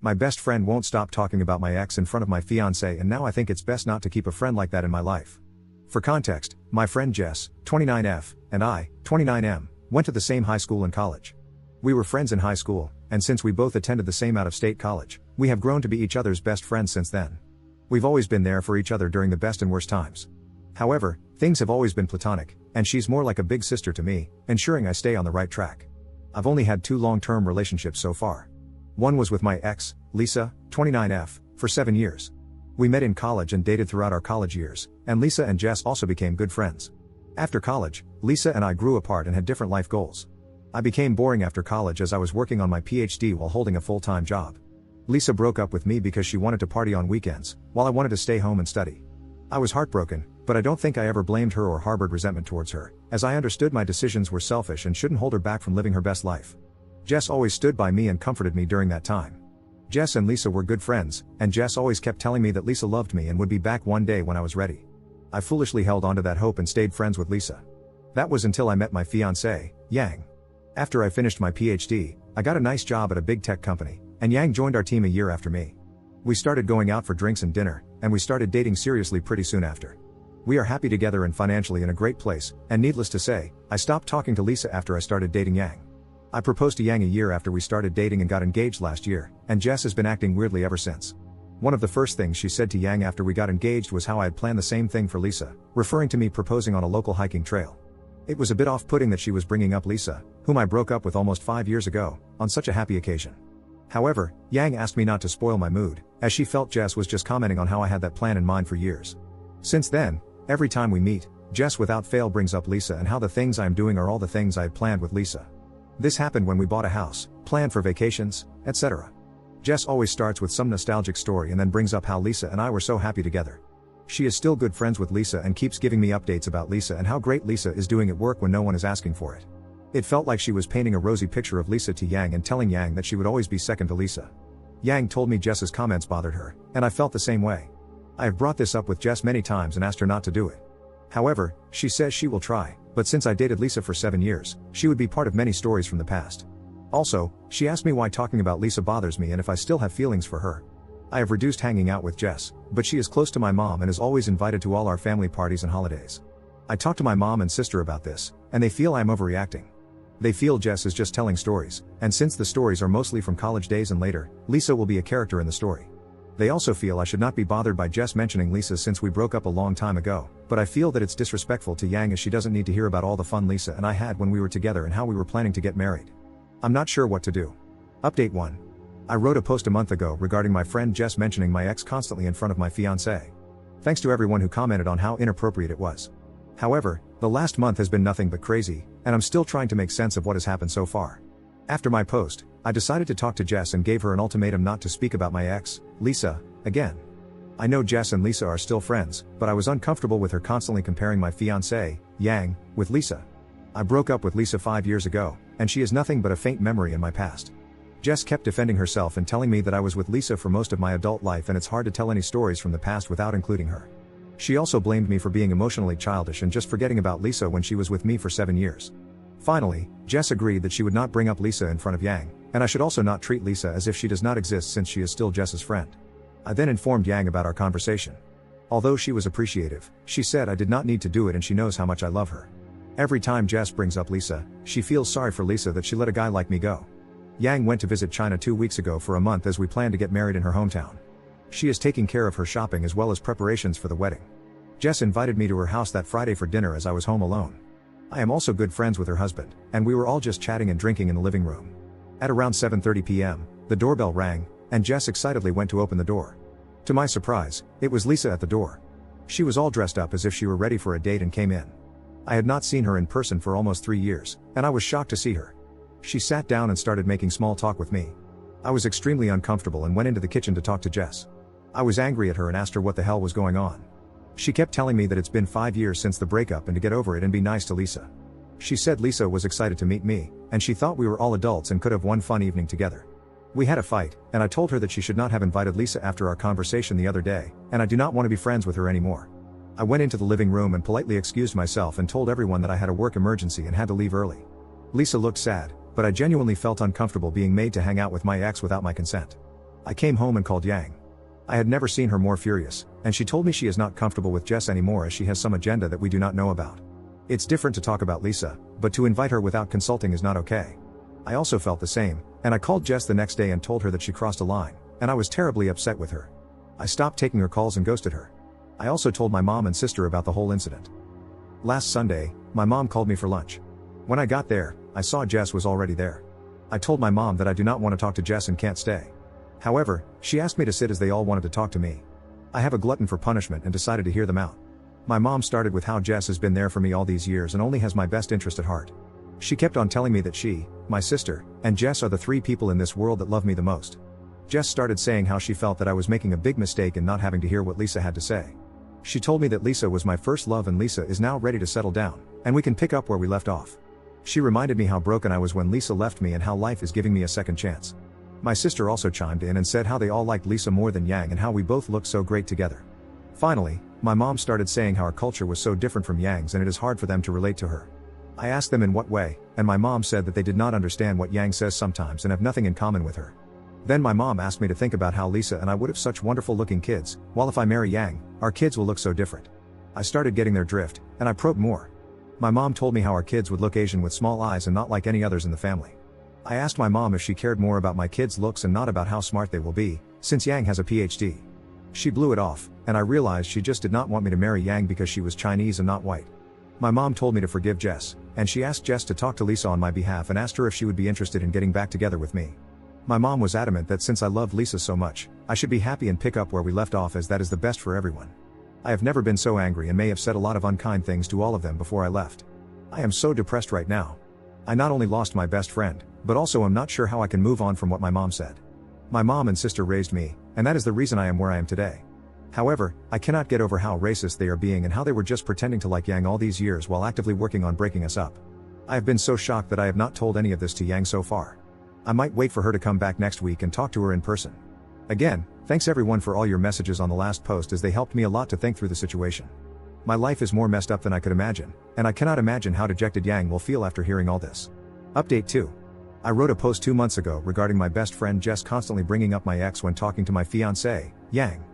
My best friend won't stop talking about my ex in front of my fiancé, and now I think it's best not to keep a friend like that in my life. For context, my friend Jess, 29F, and I, 29M, went to the same high school and college. We were friends in high school, and since we both attended the same out-of-state college, we have grown to be each other's best friends since then. We've always been there for each other during the best and worst times. However, things have always been platonic, and she's more like a big sister to me, ensuring I stay on the right track. I've only had 2 long-term relationships so far. One was with my ex, Lisa, 29F, for 7 years. We met in college and dated throughout our college years, and Lisa and Jess also became good friends. After college, Lisa and I grew apart and had different life goals. I became boring after college as I was working on my PhD while holding a full-time job. Lisa broke up with me because she wanted to party on weekends, while I wanted to stay home and study. I was heartbroken, but I don't think I ever blamed her or harbored resentment towards her, as I understood my decisions were selfish and shouldn't hold her back from living her best life. Jess always stood by me and comforted me during that time. Jess and Lisa were good friends, and Jess always kept telling me that Lisa loved me and would be back one day when I was ready. I foolishly held onto that hope and stayed friends with Lisa. That was until I met my fiancé, Yang. After I finished my PhD, I got a nice job at a big tech company, and Yang joined our team a year after me. We started going out for drinks and dinner, and we started dating seriously pretty soon after. We are happy together and financially in a great place, and needless to say, I stopped talking to Lisa after I started dating Yang. I proposed to Yang a year after we started dating and got engaged last year, and Jess has been acting weirdly ever since. One of the first things she said to Yang after we got engaged was how I had planned the same thing for Lisa, referring to me proposing on a local hiking trail. It was a bit off-putting that she was bringing up Lisa, whom I broke up with almost 5 years ago, on such a happy occasion. However, Yang asked me not to spoil my mood, as she felt Jess was just commenting on how I had that plan in mind for years. Since then, every time we meet, Jess without fail brings up Lisa and how the things I am doing are all the things I had planned with Lisa. This happened when we bought a house, planned for vacations, etc. Jess always starts with some nostalgic story and then brings up how Lisa and I were so happy together. She is still good friends with Lisa and keeps giving me updates about Lisa and how great Lisa is doing at work when no one is asking for it. It felt like she was painting a rosy picture of Lisa to Yang and telling Yang that she would always be second to Lisa. Yang told me Jess's comments bothered her, and I felt the same way. I have brought this up with Jess many times and asked her not to do it. However, she says she will try, but since I dated Lisa for 7 years, she would be part of many stories from the past. Also, she asked me why talking about Lisa bothers me and if I still have feelings for her. I have reduced hanging out with Jess, but she is close to my mom and is always invited to all our family parties and holidays. I talked to my mom and sister about this, and they feel I am overreacting. They feel Jess is just telling stories, and since the stories are mostly from college days and later, Lisa will be a character in the story. They also feel I should not be bothered by Jess mentioning Lisa since we broke up a long time ago, but I feel that it's disrespectful to Yang as she doesn't need to hear about all the fun Lisa and I had when we were together and how we were planning to get married. I'm not sure what to do. Update 1. I wrote a post a month ago regarding my friend Jess mentioning my ex constantly in front of my fiancé. Thanks to everyone who commented on how inappropriate it was. However, the last month has been nothing but crazy, and I'm still trying to make sense of what has happened so far. After my post, I decided to talk to Jess and gave her an ultimatum not to speak about my ex, Lisa, again. I know Jess and Lisa are still friends, but I was uncomfortable with her constantly comparing my fiancé, Yang, with Lisa. I broke up with Lisa 5 years ago, and she is nothing but a faint memory in my past. Jess kept defending herself and telling me that I was with Lisa for most of my adult life and it's hard to tell any stories from the past without including her. She also blamed me for being emotionally childish and just forgetting about Lisa when she was with me for 7 years. Finally, Jess agreed that she would not bring up Lisa in front of Yang, and I should also not treat Lisa as if she does not exist since she is still Jess's friend. I then informed Yang about our conversation. Although she was appreciative, she said I did not need to do it and she knows how much I love her. Every time Jess brings up Lisa, she feels sorry for Lisa that she let a guy like me go. Yang went to visit China 2 weeks ago for a month as we plan to get married in her hometown. She is taking care of her shopping as well as preparations for the wedding. Jess invited me to her house that Friday for dinner as I was home alone. I am also good friends with her husband, and we were all just chatting and drinking in the living room. At around 7:30 p.m., the doorbell rang, and Jess excitedly went to open the door. To my surprise, it was Lisa at the door. She was all dressed up as if she were ready for a date and came in. I had not seen her in person for almost 3 years, and I was shocked to see her. She sat down and started making small talk with me. I was extremely uncomfortable and went into the kitchen to talk to Jess. I was angry at her and asked her what the hell was going on. She kept telling me that it's been 5 years since the breakup and to get over it and be nice to Lisa. She said Lisa was excited to meet me, and she thought we were all adults and could have one fun evening together. We had a fight, and I told her that she should not have invited Lisa after our conversation the other day, and I do not want to be friends with her anymore. I went into the living room and politely excused myself and told everyone that I had a work emergency and had to leave early. Lisa looked sad, but I genuinely felt uncomfortable being made to hang out with my ex without my consent. I came home and called Yang. I had never seen her more furious, and she told me she is not comfortable with Jess anymore as she has some agenda that we do not know about. It's different to talk about Lisa, but to invite her without consulting is not okay. I also felt the same, and I called Jess the next day and told her that she crossed a line, and I was terribly upset with her. I stopped taking her calls and ghosted her. I also told my mom and sister about the whole incident. Last Sunday, my mom called me for lunch. When I got there, I saw Jess was already there. I told my mom that I do not want to talk to Jess and can't stay. However, she asked me to sit as they all wanted to talk to me. I have a glutton for punishment and decided to hear them out. My mom started with how Jess has been there for me all these years and only has my best interest at heart. She kept on telling me that she, my sister, and Jess are the three people in this world that love me the most. Jess started saying how she felt that I was making a big mistake in not having to hear what Lisa had to say. She told me that Lisa was my first love and Lisa is now ready to settle down, and we can pick up where we left off. She reminded me how broken I was when Lisa left me and how life is giving me a second chance. My sister also chimed in and said how they all liked Lisa more than Yang and how we both looked so great together. Finally, my mom started saying how our culture was so different from Yang's and it is hard for them to relate to her. I asked them in what way, and my mom said that they did not understand what Yang says sometimes and have nothing in common with her. Then my mom asked me to think about how Lisa and I would have such wonderful looking kids, while if I marry Yang, our kids will look so different. I started getting their drift, and I probed more. My mom told me how our kids would look Asian with small eyes and not like any others in the family. I asked my mom if she cared more about my kids' looks and not about how smart they will be, since Yang has a PhD. She blew it off, and I realized she just did not want me to marry Yang because she was Chinese and not white. My mom told me to forgive Jess, and she asked Jess to talk to Lisa on my behalf and asked her if she would be interested in getting back together with me. My mom was adamant that since I loved Lisa so much, I should be happy and pick up where we left off as that is the best for everyone. I have never been so angry and may have said a lot of unkind things to all of them before I left. I am so depressed right now. I not only lost my best friend, but also am not sure how I can move on from what my mom said. My mom and sister raised me, and that is the reason I am where I am today. However, I cannot get over how racist they are being and how they were just pretending to like Yang all these years while actively working on breaking us up. I have been so shocked that I have not told any of this to Yang so far. I might wait for her to come back next week and talk to her in person. Again, thanks everyone for all your messages on the last post as they helped me a lot to think through the situation. My life is more messed up than I could imagine, and I cannot imagine how dejected Yang will feel after hearing all this. Update 2. I wrote a post 2 months ago regarding my best friend Jess constantly bringing up my ex when talking to my fiancé, Yang.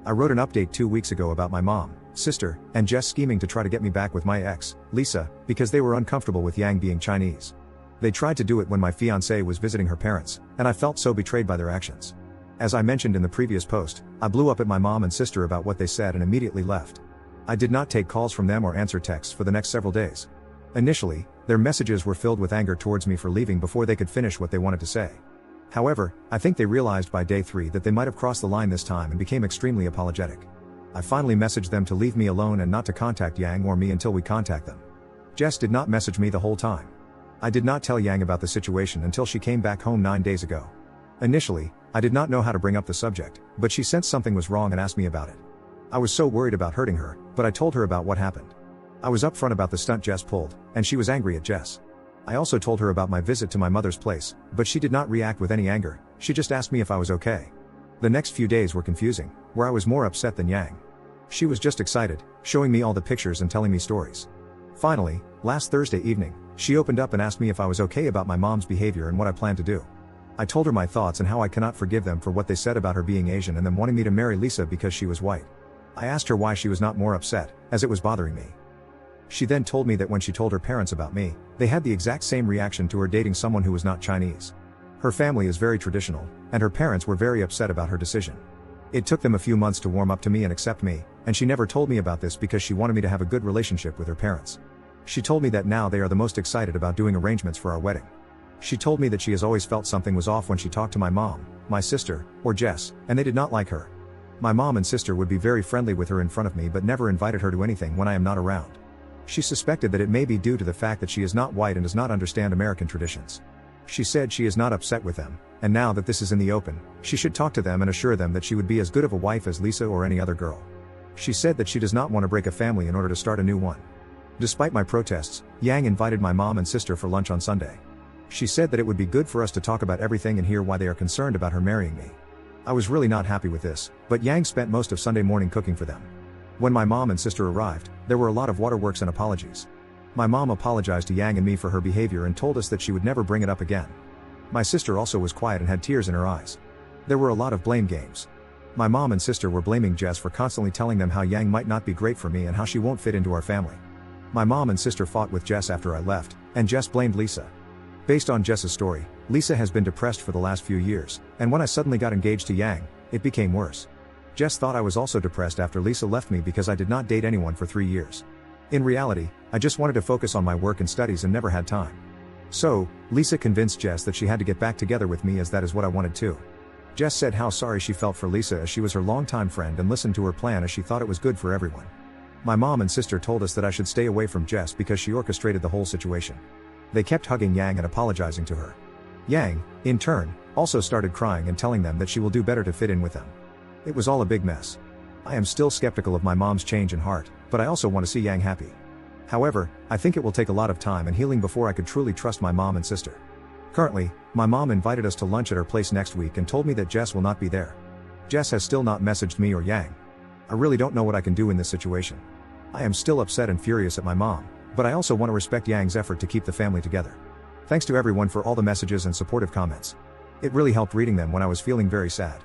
I wrote an update 2 weeks ago about my mom, sister, and Jess scheming to try to get me back with my ex, Lisa, because they were uncomfortable with Yang being Chinese. They tried to do it when my fiancé was visiting her parents, and I felt so betrayed by their actions. As I mentioned in the previous post, I blew up at my mom and sister about what they said and immediately left. I did not take calls from them or answer texts for the next several days. Initially, their messages were filled with anger towards me for leaving before they could finish what they wanted to say. However, I think they realized by day 3 that they might have crossed the line this time and became extremely apologetic. I finally messaged them to leave me alone and not to contact Yang or me until we contact them. Jess did not message me the whole time. I did not tell Yang about the situation until she came back home 9 days ago. Initially, I did not know how to bring up the subject, but she sensed something was wrong and asked me about it. I was so worried about hurting her, but I told her about what happened. I was upfront about the stunt Jess pulled, and she was angry at Jess. I also told her about my visit to my mother's place, but she did not react with any anger, she just asked me if I was okay. The next few days were confusing, where I was more upset than Yang. She was just excited, showing me all the pictures and telling me stories. Finally, last Thursday evening, she opened up and asked me if I was okay about my mom's behavior and what I plan to do. I told her my thoughts and how I cannot forgive them for what they said about her being Asian and them wanting me to marry Lisa because she was white. I asked her why she was not more upset, as it was bothering me. She then told me that when she told her parents about me, they had the exact same reaction to her dating someone who was not Chinese. Her family is very traditional, and her parents were very upset about her decision. It took them a few months to warm up to me and accept me, and she never told me about this because she wanted me to have a good relationship with her parents. She told me that now they are the most excited about doing arrangements for our wedding. She told me that she has always felt something was off when she talked to my mom, my sister, or Jess, and they did not like her. My mom and sister would be very friendly with her in front of me but never invited her to anything when I am not around. She suspected that it may be due to the fact that she is not white and does not understand American traditions. She said she is not upset with them, and now that this is in the open, she should talk to them and assure them that she would be as good of a wife as Lisa or any other girl. She said that she does not want to break a family in order to start a new one. Despite my protests, Yang invited my mom and sister for lunch on Sunday. She said that it would be good for us to talk about everything and hear why they are concerned about her marrying me. I was really not happy with this, but Yang spent most of Sunday morning cooking for them. When my mom and sister arrived, there were a lot of waterworks and apologies. My mom apologized to Yang and me for her behavior and told us that she would never bring it up again. My sister also was quiet and had tears in her eyes. There were a lot of blame games. My mom and sister were blaming Jess for constantly telling them how Yang might not be great for me and how she won't fit into our family. My mom and sister fought with Jess after I left, and Jess blamed Lisa. Based on Jess's story, Lisa has been depressed for the last few years, and when I suddenly got engaged to Yang, it became worse. Jess thought I was also depressed after Lisa left me because I did not date anyone for 3 years. In reality, I just wanted to focus on my work and studies and never had time. So, Lisa convinced Jess that she had to get back together with me as that is what I wanted too. Jess said how sorry she felt for Lisa as she was her longtime friend and listened to her plan as she thought it was good for everyone. My mom and sister told us that I should stay away from Jess because she orchestrated the whole situation. They kept hugging Yang and apologizing to her. Yang, in turn, also started crying and telling them that she will do better to fit in with them. It was all a big mess. I am still skeptical of my mom's change in heart, but I also want to see Yang happy. However, I think it will take a lot of time and healing before I could truly trust my mom and sister. Currently, my mom invited us to lunch at her place next week and told me that Jess will not be there. Jess has still not messaged me or Yang. I really don't know what I can do in this situation. I am still upset and furious at my mom, but I also want to respect Yang's effort to keep the family together. Thanks to everyone for all the messages and supportive comments. It really helped reading them when I was feeling very sad.